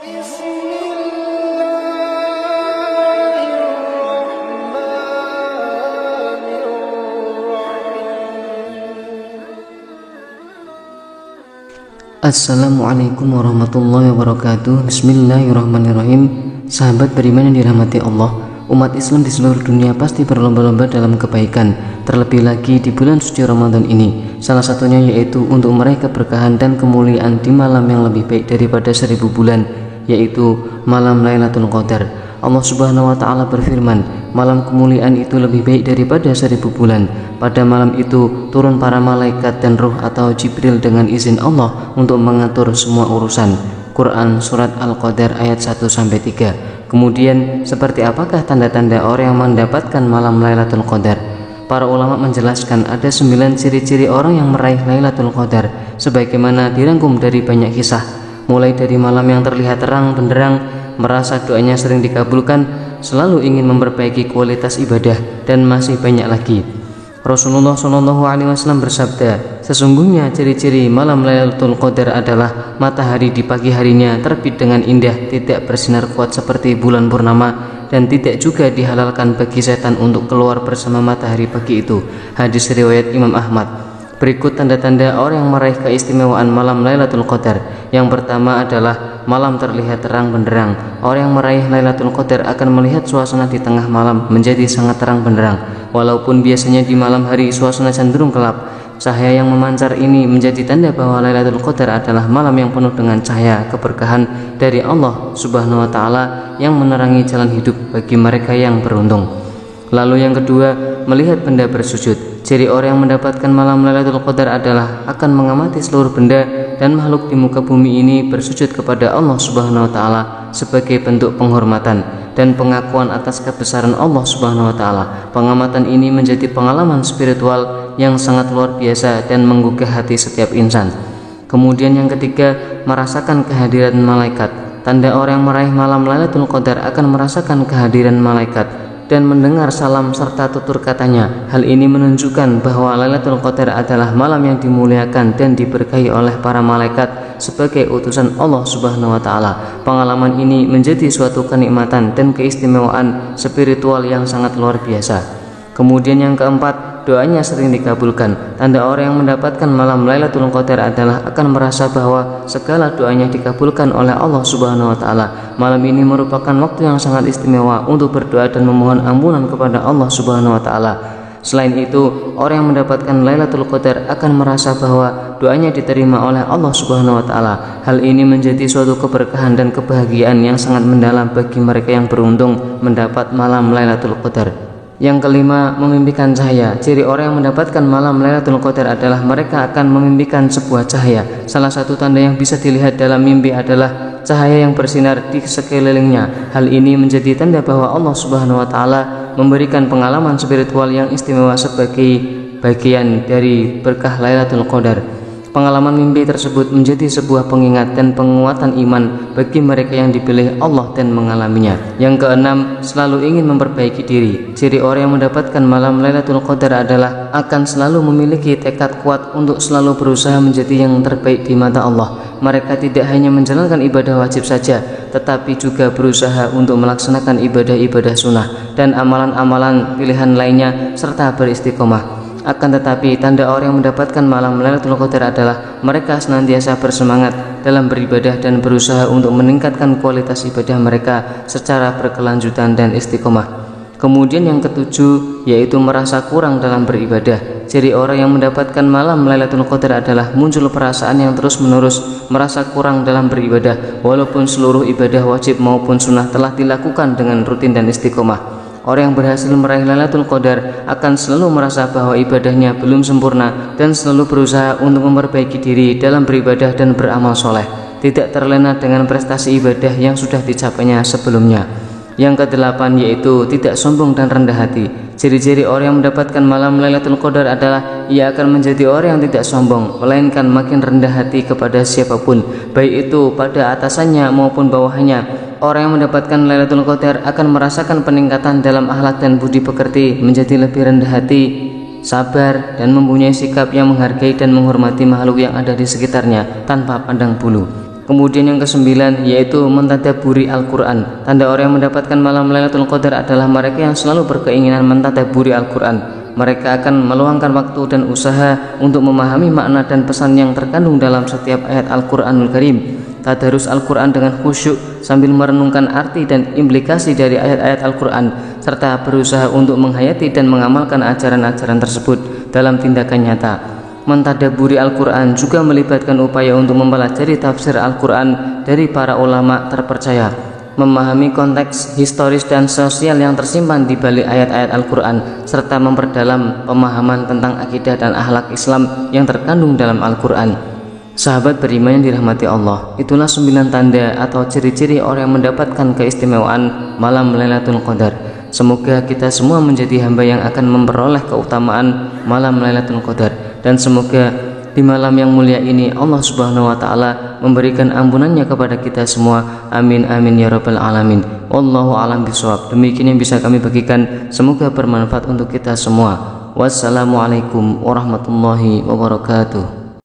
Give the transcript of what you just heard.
Assalamualaikum warahmatullahi wabarakatuh. Bismillahirrahmanirrahim. Sahabat beriman yang dirahmati Allah, umat Islam di seluruh dunia pasti berlomba-lomba dalam kebaikan, terlebih lagi di bulan suci Ramadan ini. Salah satunya yaitu untuk meraih keberkahan dan kemuliaan di malam yang lebih baik daripada 1000 bulan, yaitu malam Lailatul Qadar. Allah Subhanahu wa Ta'ala berfirman, malam kemuliaan itu lebih baik daripada 1000 bulan. Pada malam itu turun para malaikat dan ruh atau Jibril dengan izin Allah untuk mengatur semua urusan. Quran Surat Al-Qadar ayat 1-3. Kemudian, seperti apakah tanda-tanda orang yang mendapatkan malam Lailatul Qadar? Para ulama menjelaskan ada 9 ciri-ciri orang yang meraih Lailatul Qadar, sebagaimana dirangkum dari banyak kisah. Mulai dari malam yang terlihat terang benderang, merasa doanya sering dikabulkan, selalu ingin memperbaiki kualitas ibadah, dan masih banyak lagi. Rasulullah SAW bersabda, sesungguhnya ciri-ciri malam Lailatul Qadar adalah matahari di pagi harinya terbit dengan indah, tidak bersinar kuat seperti bulan purnama, dan tidak juga dihalalkan bagi setan untuk keluar bersama matahari pagi itu. Hadis riwayat Imam Ahmad. Berikut tanda-tanda orang yang meraih keistimewaan malam Lailatul Qadar. Yang pertama adalah malam terlihat terang benderang. Orang yang meraih Lailatul Qadar akan melihat suasana di tengah malam menjadi sangat terang benderang. Walaupun biasanya di malam hari suasana cenderung gelap, cahaya yang memancar ini menjadi tanda bahwa Lailatul Qadar adalah malam yang penuh dengan cahaya keberkahan dari Allah Subhanahu wa Ta'ala yang menerangi jalan hidup bagi mereka yang beruntung. Lalu yang kedua, melihat benda bersujud. Ciri orang yang mendapatkan malam Lailatul Qadar adalah akan mengamati seluruh benda dan makhluk di muka bumi ini bersujud kepada Allah Subhanahu wa Ta'ala sebagai bentuk penghormatan dan pengakuan atas kebesaran Allah Subhanahu wa Ta'ala. Pengamatan ini menjadi pengalaman spiritual yang sangat luar biasa dan menggugah hati setiap insan. Kemudian yang ketiga, merasakan kehadiran malaikat. Tanda orang yang meraih malam Lailatul Qadar akan merasakan kehadiran malaikat dan mendengar salam serta tutur katanya. Hal ini menunjukkan bahwa Lailatul Qadar adalah malam yang dimuliakan dan diberkahi oleh para malaikat sebagai utusan Allah Subhanahu wa Ta'ala. Pengalaman ini menjadi suatu kenikmatan dan keistimewaan spiritual yang sangat luar biasa. Kemudian yang keempat, doanya sering dikabulkan. Tanda orang yang mendapatkan malam Lailatul Qadar adalah akan merasa bahwa segala doanya dikabulkan oleh Allah Subhanahu wa Ta'ala. Malam ini merupakan waktu yang sangat istimewa untuk berdoa dan memohon ampunan kepada Allah Subhanahu wa Ta'ala. Selain itu, orang yang mendapatkan Lailatul Qadar akan merasa bahwa doanya diterima oleh Allah Subhanahu wa Ta'ala. Hal ini menjadi suatu keberkahan dan kebahagiaan yang sangat mendalam bagi mereka yang beruntung mendapat malam Lailatul Qadar. Yang kelima, memimpikan cahaya. Ciri orang yang mendapatkan malam Lailatul Qadar adalah mereka akan memimpikan sebuah cahaya. Salah satu tanda yang bisa dilihat dalam mimpi adalah cahaya yang bersinar di sekelilingnya. Hal ini menjadi tanda bahwa Allah Subhanahu wa Ta'ala memberikan pengalaman spiritual yang istimewa sebagai bagian dari berkah Lailatul Qadar. Pengalaman mimpi tersebut menjadi sebuah pengingat dan penguatan iman bagi mereka yang dipilih Allah dan mengalaminya. Yang keenam, selalu ingin memperbaiki diri. Ciri orang yang mendapatkan malam Lailatul Qadar adalah akan selalu memiliki tekad kuat untuk selalu berusaha menjadi yang terbaik di mata Allah. Mereka tidak hanya menjalankan ibadah wajib saja, tetapi juga berusaha untuk melaksanakan ibadah-ibadah sunnah dan amalan-amalan pilihan lainnya serta beristiqomah. Akan tetapi, tanda orang yang mendapatkan malam Lailatul Qadar adalah mereka senantiasa bersemangat dalam beribadah dan berusaha untuk meningkatkan kualitas ibadah mereka secara berkelanjutan dan istiqomah. Kemudian yang ketujuh, yaitu merasa kurang dalam beribadah. Ciri orang yang mendapatkan malam Lailatul Qadar adalah muncul perasaan yang terus-menerus merasa kurang dalam beribadah, walaupun seluruh ibadah wajib maupun sunnah telah dilakukan dengan rutin dan istiqomah. Orang yang berhasil meraih Lailatul Qadar akan selalu merasa bahwa ibadahnya belum sempurna dan selalu berusaha untuk memperbaiki diri dalam beribadah dan beramal soleh, tidak terlena dengan prestasi ibadah yang sudah dicapainya sebelumnya. Yang kedelapan, yaitu tidak sombong dan rendah hati. Ciri-ciri orang yang mendapatkan malam Lailatul Qadar adalah ia akan menjadi orang yang tidak sombong, melainkan makin rendah hati kepada siapapun, baik itu pada atasannya maupun bawahannya. Orang yang mendapatkan Lailatul Qadar akan merasakan peningkatan dalam akhlak dan budi pekerti, menjadi lebih rendah hati, sabar, dan mempunyai sikap yang menghargai dan menghormati makhluk yang ada di sekitarnya tanpa pandang bulu. Kemudian yang kesembilan yaitu mentadabburi Al-Quran. Tanda orang yang mendapatkan malam Lailatul Qadar adalah mereka yang selalu berkeinginan mentadabburi Al-Quran. Mereka akan meluangkan waktu dan usaha untuk memahami makna dan pesan yang terkandung dalam setiap ayat Al-Quranul Karim. Tadarus Al-Quran dengan khusyuk sambil merenungkan arti dan implikasi dari ayat-ayat Al-Quran, serta berusaha untuk menghayati dan mengamalkan ajaran-ajaran tersebut dalam tindakan nyata. Mentadabburi Al-Quran juga melibatkan upaya untuk mempelajari tafsir Al-Quran dari para ulama terpercaya, memahami konteks historis dan sosial yang tersimpan di balik ayat-ayat Al-Quran, serta memperdalam pemahaman tentang akidah dan akhlak Islam yang terkandung dalam Al-Quran. Sahabat beriman yang dirahmati Allah, itulah 9 tanda atau ciri-ciri orang yang mendapatkan keistimewaan malam Lailatul Qadar. Semoga kita semua menjadi hamba yang akan memperoleh keutamaan malam Lailatul Qadar, dan semoga di malam yang mulia ini Allah Subhanahu wa taala memberikan ampunannya kepada kita semua. Amin amin ya rabbal alamin. Wallahu a'lam bishawab. Demikian yang bisa kami bagikan, semoga bermanfaat untuk kita semua. Wassalamualaikum warahmatullahi wabarakatuh.